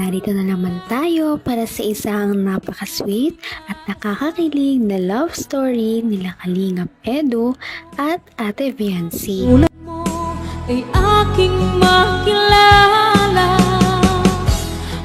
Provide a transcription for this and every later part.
narito na naman tayo para sa isang napaka-sweet at nakakakilig na love story nila Kalingap Edu at Ate Viancy. Ulat mo ay aking makilala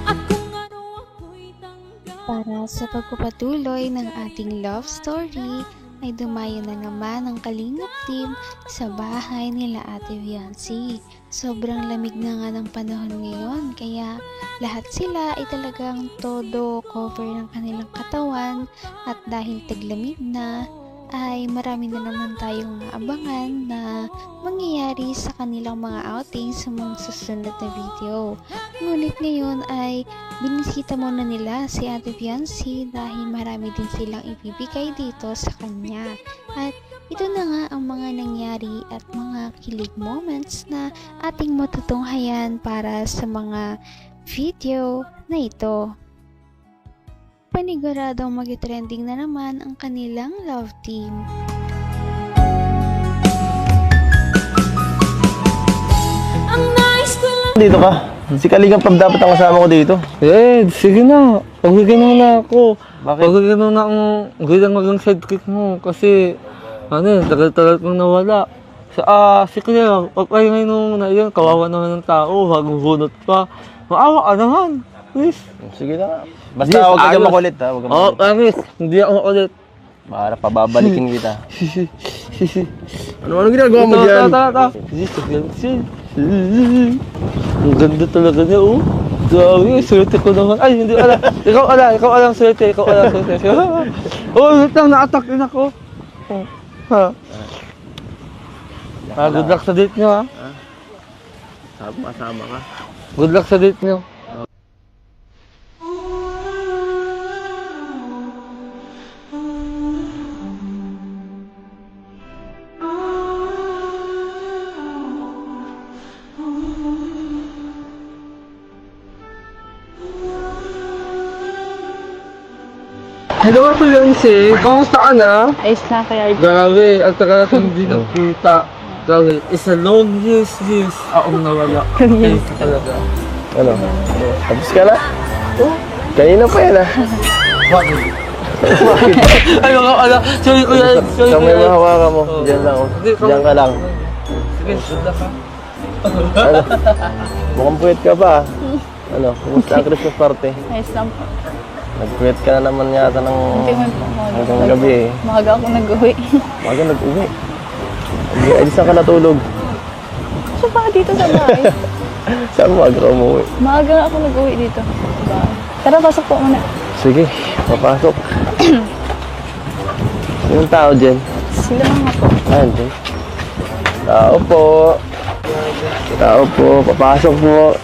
at kung ano ako'y tanggap. Para sa pagpapatuloy ng ating love story, ay dumayo na naman ang Kalingap team sa bahay nila Ate Viancy. Sobrang lamig na nga ng panahon ngayon, kaya lahat sila ay talagang todo cover ng kanilang katawan at dahil taglamig na, ay marami na naman tayong maabangan na mangyayari sa kanilang mga outing sa mga susunod na video. Ngunit ngayon ay binisita muna nila si Ate Viancy dahil marami din silang ibibigay dito sa kanya. At ito na nga ang mga nangyari at mga kilig moments na ating matutunghayan para sa mga video na ito. Paniguradong mag-trending na naman ang kanilang love team. Ang nais ko lang Dito ka. Si Kalingap Rob dapat ang kasama ko dito. Sige na. Pagiging na ako. Bakit? Pagiging na ang gandang magang sidekick mo. Kasi, tagal-tagal kong nawala. Si Kuya, pagpahingay nung na yun, kawawa naman ng tao, bagong hunot pa. Maawa ka naman. Please. Sige na. Basta huwag ka makulit ha. Huwag ka makulit. Promise. Hindi ako makulit. Para pababalikin kita. Ano ginagawa mo dyan? Ang ganda talaga niya, oh. Grabe, swerte ko naman. Ay, hindi ala. Ikaw alang swerte. Oh, wait lang, na-attack din ako. Good luck sa date niyo, ha? Sama ka. Good luck sa date niyo. Hello, Ate Viancy. Kamusta ka na? Ayos na kaya. Grabe, ang tagal natin hindi nakita. Grabe, it's a long years akong nawala. Yes. Talaga. Ano? Tapos ka na? Kanina pa yan ha. Bakit? Ay, sorry kuya. Sorry Sa may kuya. mahawakan mo. Oo. Diyan lang. Hindi, Diyan ka lang. Sige, good luck ha. Ano? Mukhang puwet ka pa. Ano? Kumusta ang Christmas party? Ayos lang po. Nagpuwet ka na naman yata ng Hindi man po. hanggang gabi eh. Maaga ako nag-uwi. Maga nag-uwi. Ay, saan ka natulog? So pa dito sa bahay. Saan mo aga ka umuwi? Maaga ako nag-uwi dito. Sa bahay. Tara, pasok po muna. Sige, papasok. Sinong tao dyan? Sila mga po. Dyan. Tao po. Tao po, papasok po.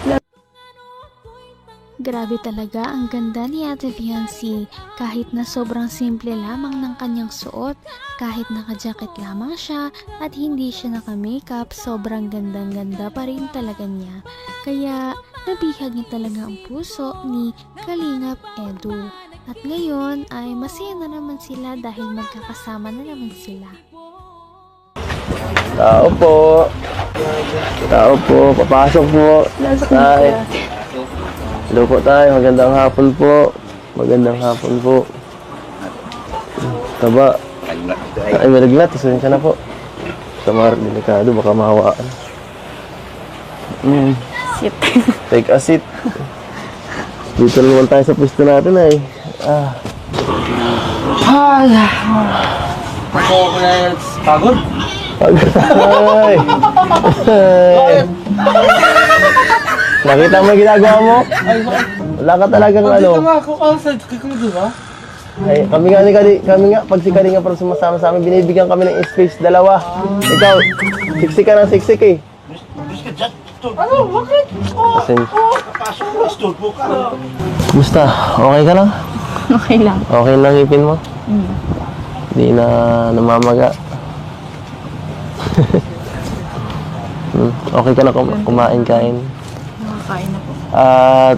Grabe talaga ang ganda ni Ate Viancy. Kahit na sobrang simple lamang ng kanyang suot, kahit naka-jacket lamang siya at hindi siya naka-makeup, sobrang gandang-ganda pa rin talaga niya. Kaya nabihag niya talaga ang puso ni Kalingap Edu. At ngayon ay masaya na naman sila dahil magkakasama na naman sila. Tao po. Tao po, papasok po. Lasok na Tay. kuya. Hello po tayo, magandang hapon po. Magandang hapon po. Taba. Ay, malaglat. Isunin ka na po. Sa mga delikado, baka mahawaan. Sit. Take a seat. Dito naman tayo sa pwesto natin ay. Ako kuya, pagod? Ay. Ay. Nakita mo yung ginagawa mo? Wala ka talagang ano. Dito nga ako, sidekick mo, di ba? Ay, kami nga, pag si Kalinga parang sumasama sa amin, binibigyan kami ng space, dalawa. Ikaw, siksik ka ng siksik eh. Ano? Bakit? Kasi, Kumusta? Okay ka lang? Okay lang. Okay lang ipin mo? Hindi na namamaga. Okay ka na kumain-kain. Nakakain na po. At,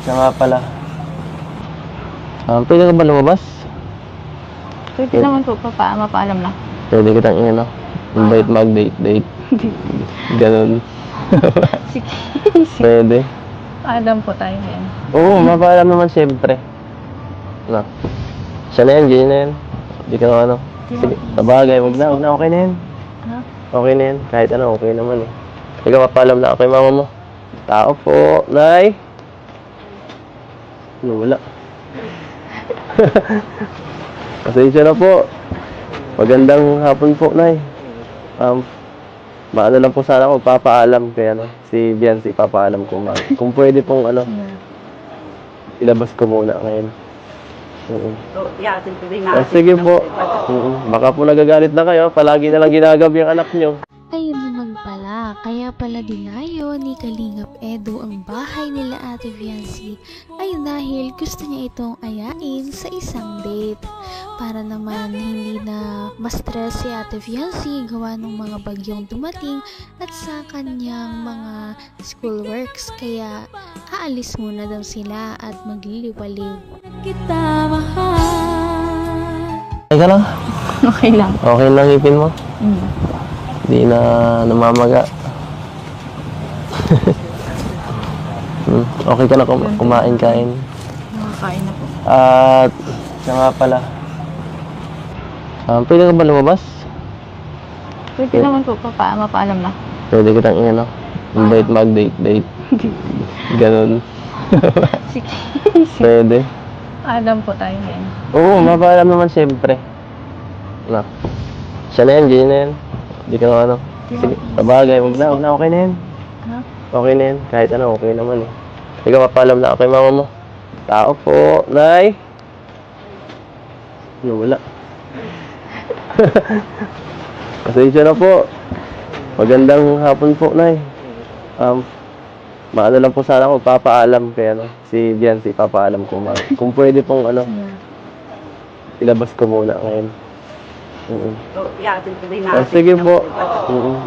siya nga pala. Pwede ka ba lumabas? Pwede naman po, mapaalam na. Pwede kitang invite mag-date. Ganun. Sige. Pwede. Adam po tayo ngayon. Oo, mapaalam naman siyempre. Ano? Siya na yan, ganyan na yan. Hindi ka ano. Sige, sabagay, wag na, okay na yan. Ha? Okay na yan, kahit ano, okay naman eh. Ikaw, mapaalam na ako kay mama mo. Tao po, Nay. Ano, wala. Pasensya na po. Magandang hapon po, Nay. Maano lang po sana ako, papaalam kay ano, si Biancy, papaalam ko. Kung pwede pong ano, ilabas ko muna ngayon. Sige po. Baka po nagagalit na kayo, palagi na lang ginagabi ang anak nyo. Ayun naman pala, kaya pala dinayo ni Kalingap Edu ang bahay nila Ate Viancy ay dahil gusto niya itong ayain sa isang date. Para naman hindi na ma-stress si Ate Viancy gawa ng mga bagyong dumating at sa kanyang mga schoolworks. Kaya aalis muna daw sila at magliliwaliw. Kita mahal. Teka lang, Okay lang. okay lang ipin mo. Di na namamaga. Okay ka na kumain-kain. Makakain na po. At siya nga pala. Pwede ka ba lumabas? Pwede naman po, mapaalam na. Pwede kitang ano, invite mag-date. Ganun. Sige. Pwede. Adam po tayo ngayon. Oo, mapaalam naman siyempre. Ano? Siya na yan, ganyan na yan. Hindi ka ano. Sige, sabagay, wag na, okay na yan. Ha? Okay na yan, kahit ano, okay naman eh. Ikaw, mapaalam na ako kay mama mo. Tao po, Nay. Ano, wala. Pasensya na po. Magandang hapon po, Nay. Maano lang po sana ako, papaalam kay ano, si Biancy, papaalam ko. Kung pwede pong ano, ilabas ko muna ngayon. Sige po.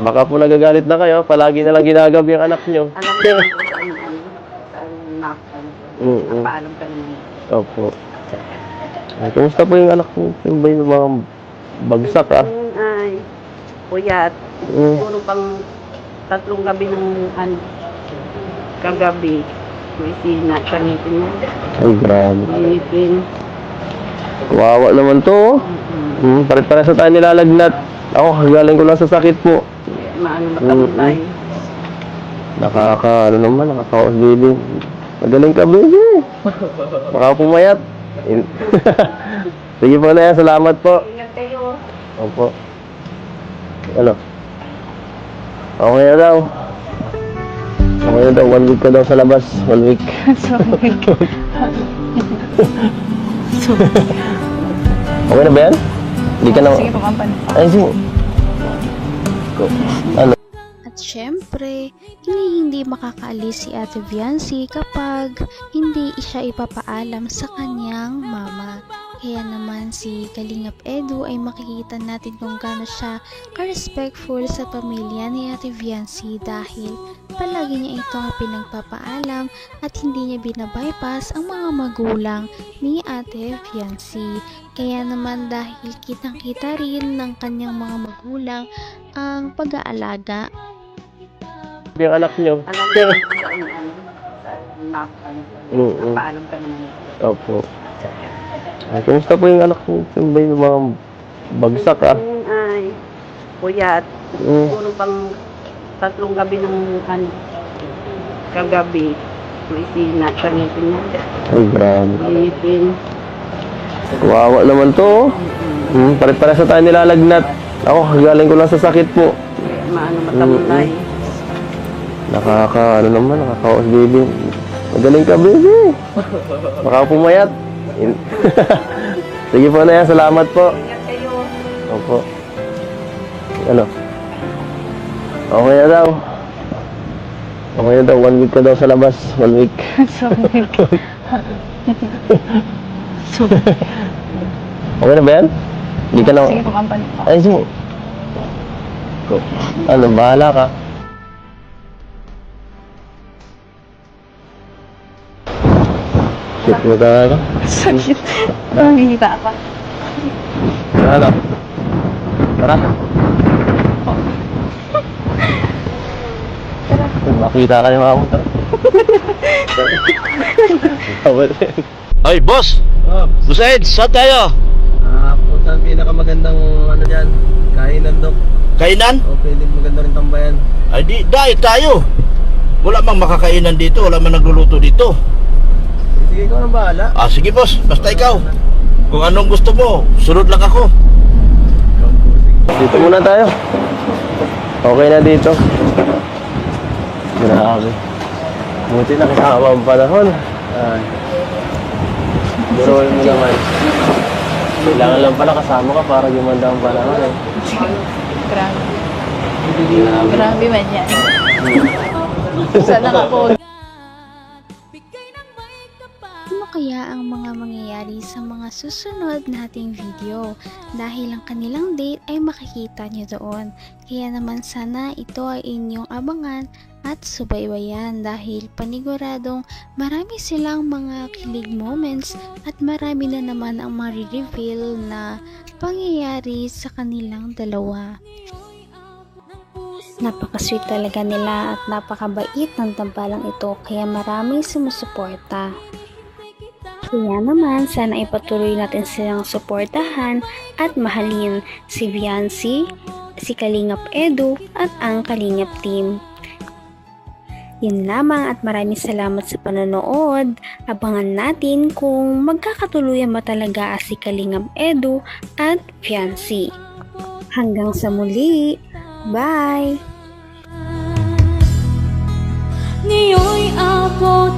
Baka po nagagalit na kayo, palagi na lang ginagabi ang anak nyo. Paalam ka naman. Opo. Ay, kumusta po yung anak mo? Yung ba yung mga bagsak Ay, puyat. Puro pang 3 gabi ng kagabi. May sina, kangipin mo. Ay, grabe. Ngipin. Kawawa naman to. Pare-pare sa tayo nilalagnat. Ako, galing ko lang sa sakit po. Maano matamot tayo. Ano naman, nakaka-baby. Magaling ka, baby. Baka pumayat. Sige po na yan, salamat po. Ingat kayo. Opo. Ano? Okay na daw. Okay na daw, 1 week ka daw sa labas. 1 week. Okay na ba yan? Hindi ka na... Sige po, kampanya. Ay, sige. Ano? At syempre, hindi makakaalis si Ate Viancy kapag hindi siya ipapaalam sa kanyang mama. Kaya naman si Kalingap Edu ay makikita natin kung gaano siya ka-respectful sa pamilya ni Ate Viancy dahil palagi niya ito pinagpapaalam at hindi niya binabypass ang mga magulang ni Ate Viancy. Kaya naman dahil kitang-kita rin ng kanyang mga magulang ang pag-aalaga. Yung anak nyo. Alam mo, paalam ka naman. Opo. Ay, kumusta po yung anak mo? Yung ba yung mga bagsak Ay, puyat. Puro pang 3 gabi ng kagabi. May sina, kangipin mo. Ay, grabe. Ngipin. Kawawa naman to. Pare-pare sa tayo nilalagnat. Ako, galing ko lang sa sakit po. Maano matamot tayo. Ano naman, nakaka-baby. Magaling ka, baby. Baka pumayat. Sige po na yan, salamat po. Ingat kayo. Opo. Ano? Okay na daw. Okay na daw, 1 week ka daw sa labas. 1 week. Okay na ba yan? Hindi ka na... Sige po, kampanya. Ay, sige. Ano, bahala ka. Shit mo talaga. Sakit. Nakikita ka. Ano? Tara. Makita ka ni mama mo. Tara. Tawad rin. Ay, boss! Oh, Boss Ed, saan tayo? punta ang pinakamagandang ano dyan, kainan Dok. Kainan? O pwede maganda rin tambayan. Ay, di, dahil tayo. Wala mang makakainan dito, wala mang nagluluto dito. Sige, ikaw nang bahala. Ah, sige boss, basta ikaw. Kung anong gusto mo, sunod lang ako. Dito muna tayo. Okay na dito. Grabe. Buti nakisama ang panahon. Ay. Buruin mo naman. Kailangan lang pala kasama ka para gumanda ang panahon eh. Grabe. Grabe man yan. Sana ka po. Bigay ng may kapal. Ano kaya ang mga mangyayari sa mga susunod nating video? Dahil ang kanilang date ay makikita nyo doon. Kaya naman sana ito ay inyong abangan at subaybayan dahil paniguradong marami silang mga kilig moments at marami na naman ang marireveal na pangyayari sa kanilang dalawa. Napaka-sweet talaga nila at napakabait ng tambalang ito kaya maraming sumusuporta. Kaya naman sana ipatuloy natin silang suportahan at mahalin si Viancy, si Kalingap Edu at ang Kalingap team. Yun lamang at maraming salamat sa panonood. Abangan natin kung magkakatuluyan ba talaga si Kalingap Edu at Viancy. Hanggang sa muli. Bye! Ngayon'y abot